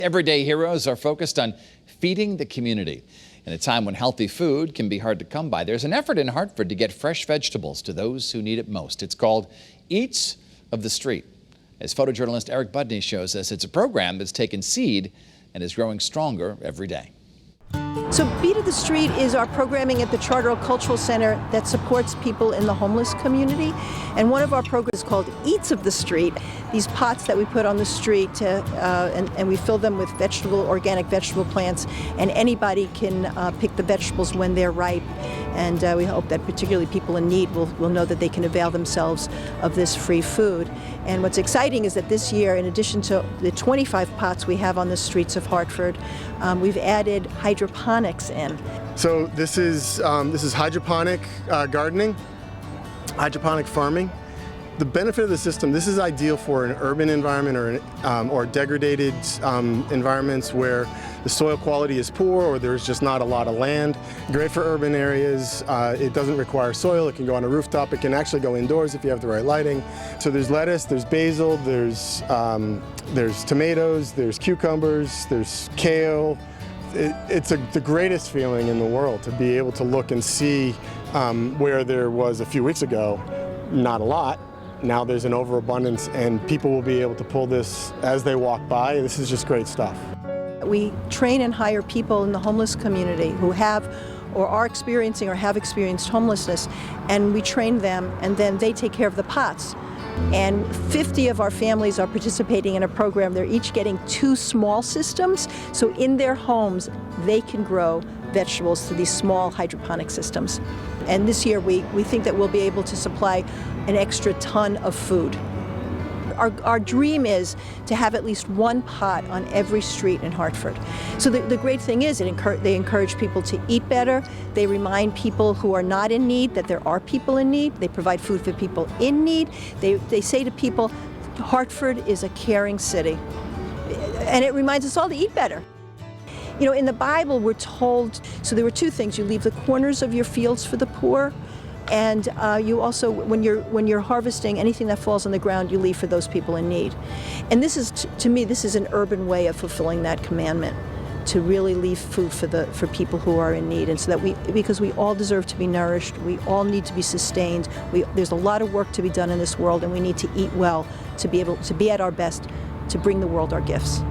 Everyday heroes are focused on feeding the community. In a time when healthy food can be hard to come by, there's an effort in Hartford to get fresh vegetables to those who need it most. It's called Eats of the Street. As photojournalist Eric Budney shows us, it's a program that's taken seed and is growing stronger every day. So Beat of the Street is our programming at the Charter Cultural Center that supports people in the homeless community. And one of our programs is called Eats of the Street. These pots that we put on the street and we fill them with organic vegetable plants, and anybody can pick the vegetables when they're ripe. And we hope that particularly people in need will know that they can avail themselves of this free food. And what's exciting is that this year, in addition to the 25 pots we have on the streets of Hartford, we've added hydroponics in. So this is hydroponic gardening, hydroponic farming. The benefit of the system, this is ideal for an urban environment or degraded environments where the soil quality is poor or there's just not a lot of land. Great for urban areas. It doesn't require soil. It can go on a rooftop. It can actually go indoors if you have the right lighting. So there's lettuce, there's basil, there's tomatoes, there's cucumbers, there's kale. It's the greatest feeling in the world to be able to look and see where there was a few weeks ago, not a lot. Now there's an overabundance and people will be able to pull this as they walk by. This is just great stuff. We train and hire people in the homeless community who have or are experiencing or have experienced homelessness, and we train them, and then they take care of the pots. And 50 of our families are participating in a program. They're each getting 2 small systems, so in their homes they can grow vegetables through these small hydroponic systems. And this year we think that we'll be able to supply an extra ton of food. Our dream is to have at least 1 pot on every street in Hartford. So the great thing is they encourage people to eat better. They remind people who are not in need that there are people in need. They provide food for people in need. They say to people, Hartford is a caring city. And it reminds us all to eat better. You know, in the Bible we're told, so there were 2 things. You leave the corners of your fields for the poor, and you also, when you're harvesting anything that falls on the ground, you leave for those people in need. And this is, to me, this is an urban way of fulfilling that commandment, to really leave food for people who are in need, and so that because we all deserve to be nourished, we all need to be sustained. There's a lot of work to be done in this world, and we need to eat well to be able to be at our best, to bring the world our gifts.